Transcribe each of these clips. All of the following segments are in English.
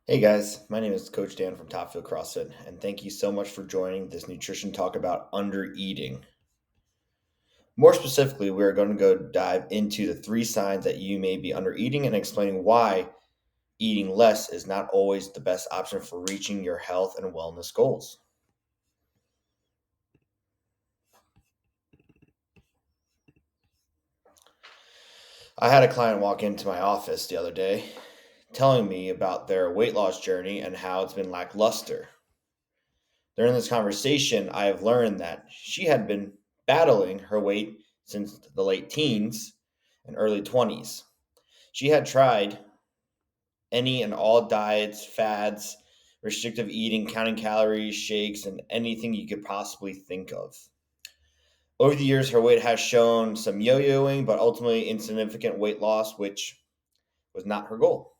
Hey guys, my name is Coach Dan from Topfield CrossFit, and thank you so much for joining this nutrition talk about undereating. More specifically, we are going to go dive into the three signs that you may be undereating and explaining why eating less is not always the best option for reaching your health and wellness goals. I had a client walk into my office the other day telling me about their weight loss journey and how it's been lackluster. During this conversation, I have learned that she had been battling her weight since the late teens and early 20s. She had tried any and all diets, fads, restrictive eating, counting calories, shakes, and anything you could possibly think of. Over the years, her weight has shown some yo yoing, but ultimately insignificant weight loss, which was not her goal.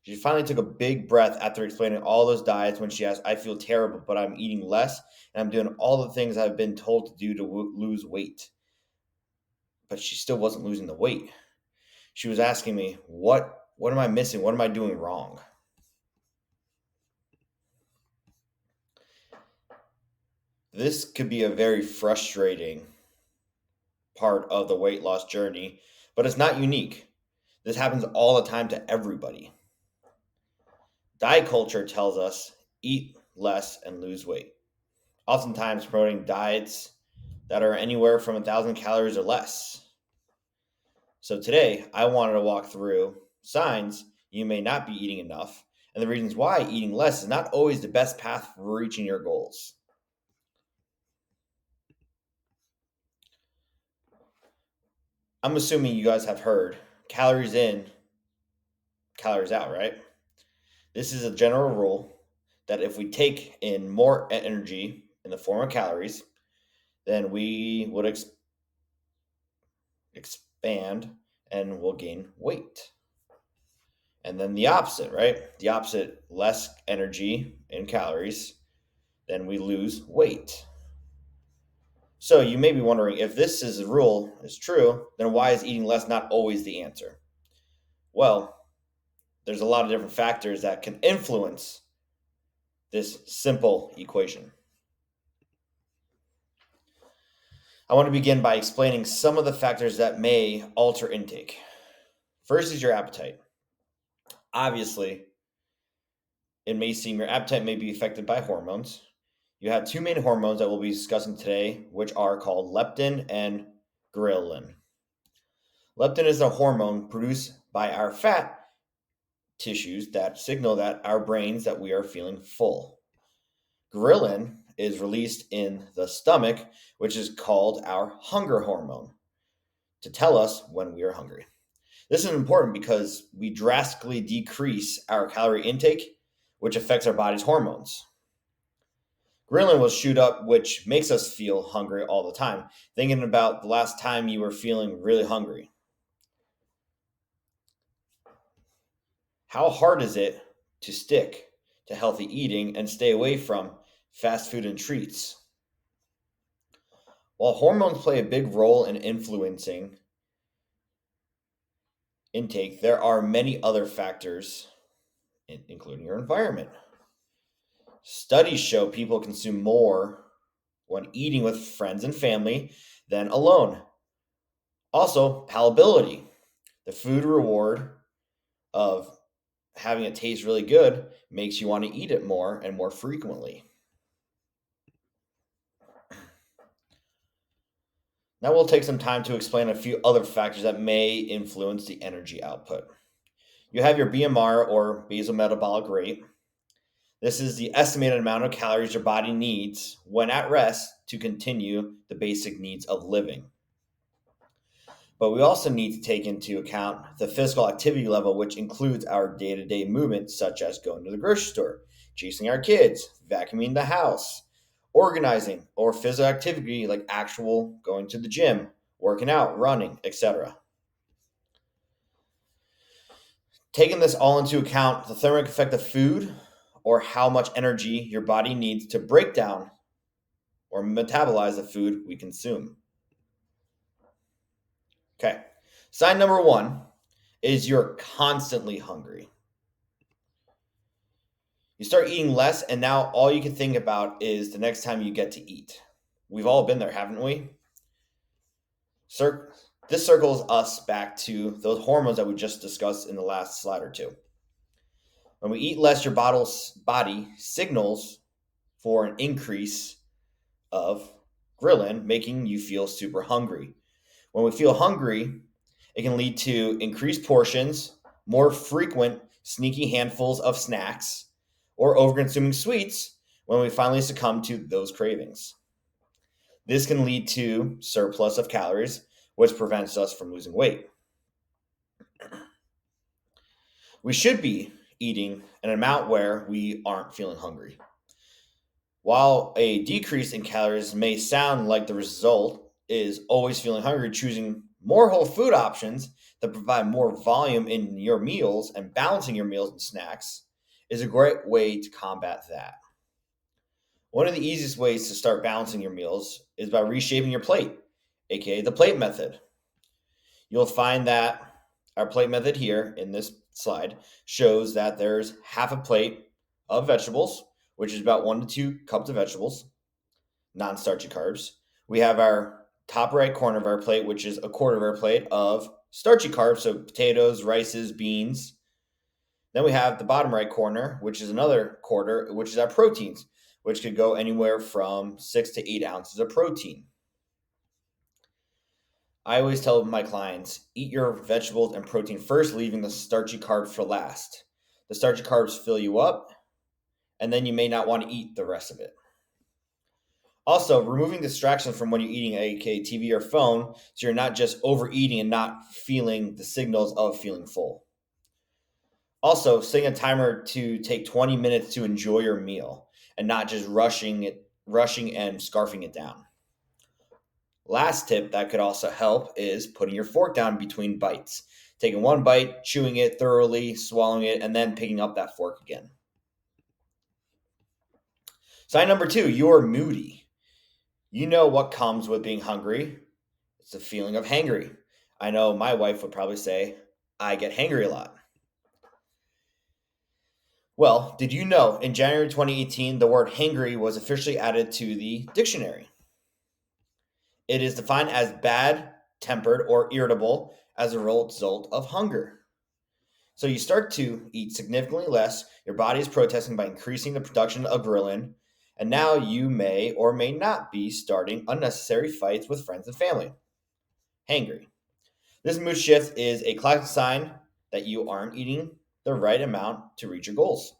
She finally took a big breath after explaining all those diets when she asked, I feel terrible, but I'm eating less and I'm doing all the things I've been told to do to lose weight. But she still wasn't losing the weight. She was asking me, what am I missing? What am I doing wrong? This could be a very frustrating part of the weight loss journey, but it's not unique. This happens all the time to everybody. Diet culture tells us eat less and lose weight, oftentimes promoting diets that are anywhere from 1,000 calories or less. So today, I wanted to walk through signs you may not be eating enough and the reasons why eating less is not always the best path for reaching your goals. I'm assuming you guys have heard calories in, calories out, right? This is a general rule that if we take in more energy in the form of calories, then we would expand and will gain weight. And then the opposite, right? The opposite, less energy in calories, then we lose weight. So you may be wondering if this is a rule is true, then why is eating less not always the answer? Well, there's a lot of different factors that can influence this simple equation. I want to begin by explaining some of the factors that may alter intake. First is your appetite. Obviously, it may seem your appetite may be affected by hormones. You have two main hormones that we'll be discussing today, which are called leptin and ghrelin. Leptin is a hormone produced by our fat tissues that signal that our brains that we are feeling full. Ghrelin is released in the stomach, which is called our hunger hormone, to tell us when we are hungry. This is important because we drastically decrease our calorie intake, which affects our body's hormones. Ghrelin will shoot up, which makes us feel hungry all the time. Thinking about the last time you were feeling really hungry. How hard is it to stick to healthy eating and stay away from fast food and treats? While hormones play a big role in influencing intake, there are many other factors, including your environment. Studies show people consume more when eating with friends and family than alone. Also, palatability. The food reward of having it taste really good makes you want to eat it more and more frequently. Now we'll take some time to explain a few other factors that may influence the energy output. You have your BMR or basal metabolic rate. This is the estimated amount of calories your body needs when at rest to continue the basic needs of living. But we also need to take into account the physical activity level, which includes our day to day movements, such as going to the grocery store, chasing our kids, vacuuming the house, organizing, or physical activity like actual going to the gym, working out, running, etc. Taking this all into account, the thermic effect of food or how much energy your body needs to break down or metabolize the food we consume. Okay, sign number one is you're constantly hungry. You start eating less, and now all you can think about is the next time you get to eat. We've all been there, haven't we? Cir- this circles us back to those hormones that we just discussed in the last slide or two. When we eat less, your body signals for an increase of ghrelin, making you feel super hungry. When we feel hungry, it can lead to increased portions, more frequent sneaky handfuls of snacks, or overconsuming sweets when we finally succumb to those cravings. This can lead to surplus of calories, which prevents us from losing weight. We should be eating an amount where we aren't feeling hungry. While a decrease in calories may sound like the result is always feeling hungry, choosing more whole food options that provide more volume in your meals and balancing your meals and snacks is a great way to combat that. One of the easiest ways to start balancing your meals is by reshaping your plate, aka the plate method. You'll find that our plate method here in this slide shows that there's half a plate of vegetables, which is about 1 to 2 cups of vegetables, non starchy carbs. We have our top right corner of our plate, which is a quarter of our plate of starchy carbs, so potatoes, rices, beans. Then we have the bottom right corner, which is another quarter, which is our proteins, which could go anywhere from 6 to 8 ounces of protein. I always tell my clients eat your vegetables and protein first, leaving the starchy carbs for last. The starchy carbs fill you up, and then you may not want to eat the rest of it. Also, removing distractions from when you're eating, aka TV or phone, so you're not just overeating and not feeling the signals of feeling full. Also, setting a timer to take 20 minutes to enjoy your meal and not just rushing and scarfing it down. Last tip that could also help is putting your fork down between bites. Taking one bite, chewing it thoroughly, swallowing it, and then picking up that fork again. Sign number 2, you're moody. You know what comes with being hungry. It's a feeling of hangry. I know my wife would probably say, I get hangry a lot. Well, did you know in January 2018, the word hangry was officially added to the dictionary? It is defined as bad tempered or irritable as a result of hunger. So you start to eat significantly less, your body is protesting by increasing the production of ghrelin, and now you may or may not be starting unnecessary fights with friends and family. Hangry. This mood shift is a classic sign that you aren't eating the right amount to reach your goals.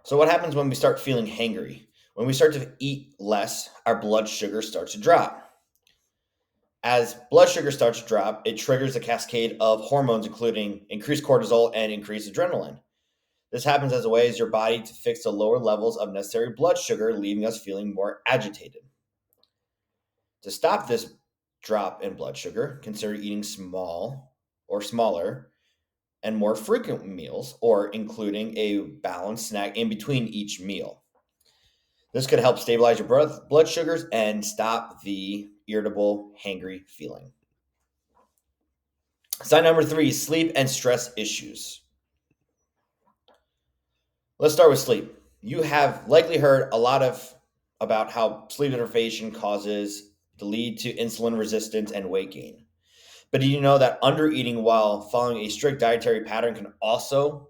So, what happens when we start feeling hangry? When we start to eat less, our blood sugar starts to drop. As blood sugar starts to drop, it triggers a cascade of hormones, including increased cortisol and increased adrenaline. This happens as a way as your body to fix the lower levels of necessary blood sugar, leaving us feeling more agitated. To stop this drop in blood sugar, consider eating small or smaller and more frequent meals, or including a balanced snack in between each meal. This could help stabilize your blood sugars and stop the irritable, hangry feeling. Sign number 3, sleep and stress issues. Let's start with sleep. You have likely heard a lot about how sleep deprivation causes to lead to insulin resistance and weight gain. But did you know that undereating while following a strict dietary pattern can also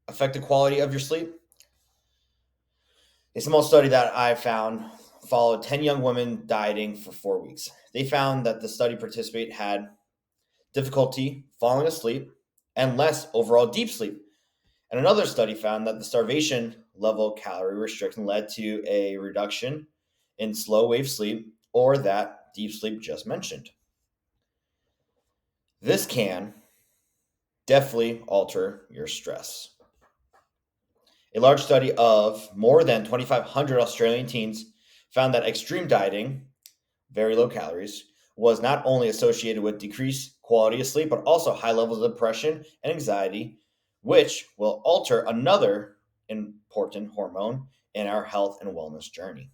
affect the quality of your sleep? A small study that I found followed 10 young women dieting for 4 weeks. They found that the study participant had difficulty falling asleep and less overall deep sleep. And another study found that the starvation level calorie restriction led to a reduction in slow wave sleep or that deep sleep just mentioned. This can definitely alter your stress. A large study of more than 2,500 Australian teens found that extreme dieting, very low calories, was not only associated with decreased quality of sleep, but also high levels of depression and anxiety, which will alter another important hormone in our health and wellness journey.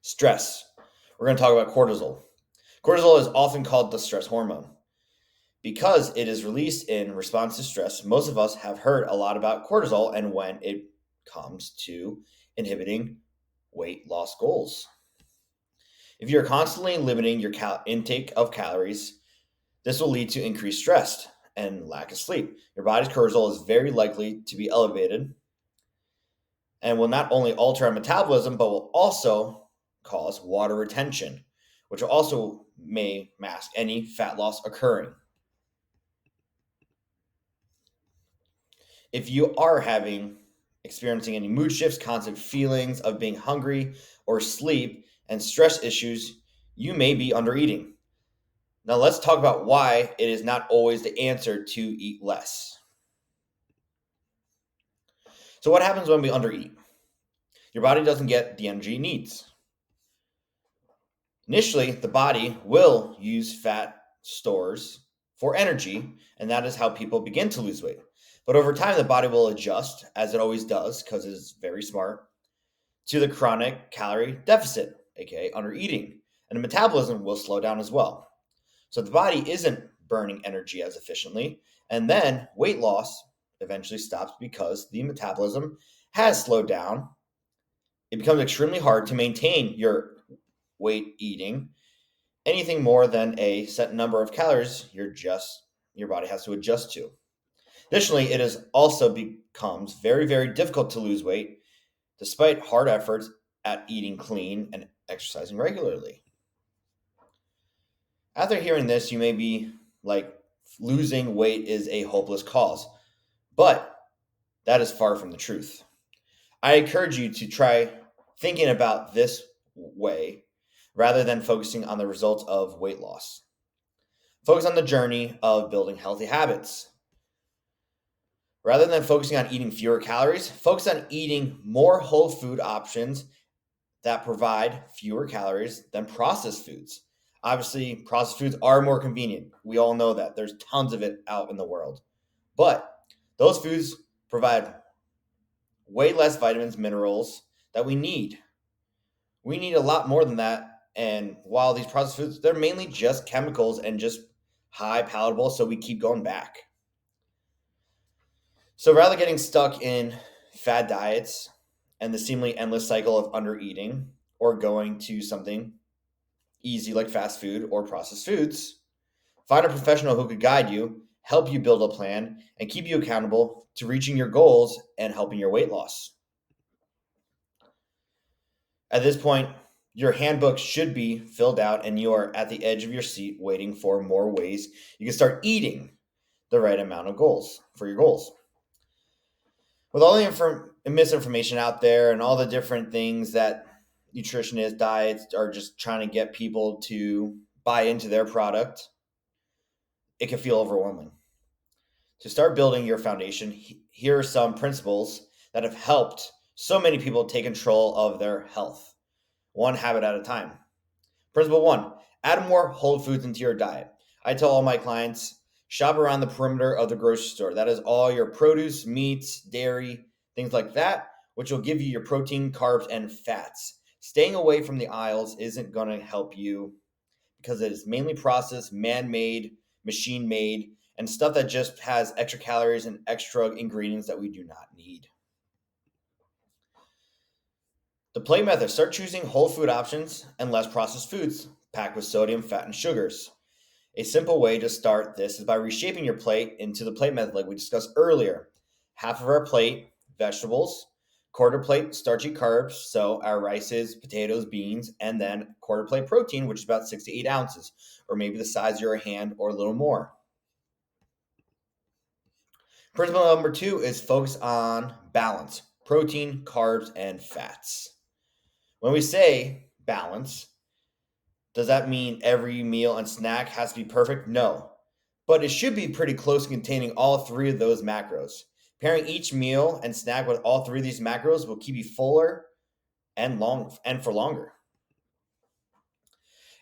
Stress. We're going to talk about cortisol. Cortisol is often called the stress hormone. Because it is released in response to stress, most of us have heard a lot about cortisol and when it comes to inhibiting weight loss goals. If you're constantly limiting your intake of calories, this will lead to increased stress and lack of sleep. Your body's cortisol is very likely to be elevated and will not only alter our metabolism, but will also cause water retention, which also may mask any fat loss occurring. If you are experiencing any mood shifts, constant feelings of being hungry or sleep, and stress issues, you may be undereating. Now let's talk about why it is not always the answer to eat less. So what happens when we undereat? Your body doesn't get the energy it needs. Initially, the body will use fat stores for energy, and that is how people begin to lose weight. But over time, the body will adjust, as it always does, because it is very smart, to the chronic calorie deficit, aka undereating, and the metabolism will slow down as well. So the body isn't burning energy as efficiently, and then weight loss eventually stops because the metabolism has slowed down. It becomes extremely hard to maintain your weight eating anything more than a set number of calories your body has to adjust to. Additionally, it is also becomes very difficult to lose weight despite hard efforts at eating clean and exercising regularly. After hearing this, you may be like, losing weight is a hopeless cause, but that is far from the truth. I encourage you to try thinking about this way rather than focusing on the results of weight loss. Focus on the journey of building healthy habits. Rather than focusing on eating fewer calories, focus on eating more whole food options that provide fewer calories than processed foods. Obviously, processed foods are more convenient. We all know that. There's tons of it out in the world. But those foods provide way less vitamins, minerals that we need. We need a lot more than that. And while these processed foods, they're mainly just chemicals and just high palatable, so we keep going back. So rather getting stuck in fad diets and the seemingly endless cycle of undereating or going to something easy like fast food or processed foods, find a professional who could guide you, help you build a plan, and keep you accountable to reaching your goals and helping your weight loss. At this point, your handbook should be filled out and you are at the edge of your seat waiting for more ways you can start eating the right amount of goals for your goals. With all the misinformation out there and all the different things that nutritionists, diets are just trying to get people to buy into their product, it can feel overwhelming. To start building your foundation, here are some principles that have helped so many people take control of their health, one habit at a time. Principle one, add more whole foods into your diet. I tell all my clients, shop around the perimeter of the grocery store. That is all your produce, meats, dairy, things like that, which will give you your protein, carbs, and fats. Staying away from the aisles isn't going to help you because it is mainly processed, man-made, machine-made, and stuff that just has extra calories and extra ingredients that we do not need. The plate method, start choosing whole food options and less processed foods packed with sodium, fat, and sugars. A simple way to start this is by reshaping your plate into the plate method like we discussed earlier. Half of our plate, vegetables, quarter plate, starchy carbs, so our rices, potatoes, beans, and then quarter plate protein, which is about 6 to 8 ounces, or maybe the size of your hand or a little more. Principle number 2 is focus on balance, protein, carbs, and fats. When we say balance, does that mean every meal and snack has to be perfect? No. But it should be pretty close to containing all three of those macros. Pairing each meal and snack with all three of these macros will keep you fuller and for longer.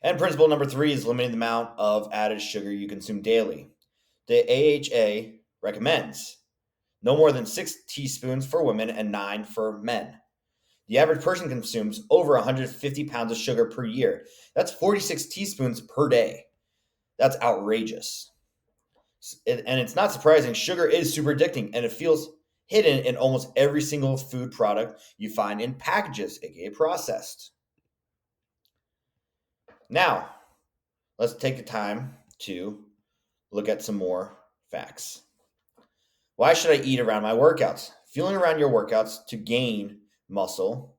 And principle number 3 is limiting the amount of added sugar you consume daily. The AHA recommends no more than 6 teaspoons for women and 9 for men. The average person consumes over 150 pounds of sugar per year. That's 46 teaspoons per day. That's outrageous. And it's not surprising. Sugar is super addicting, and it feels hidden in almost every single food product you find in packages, aka processed. Now, let's take the time to look at some more facts. Why should I eat around my workouts? Fueling around your workouts to gain muscle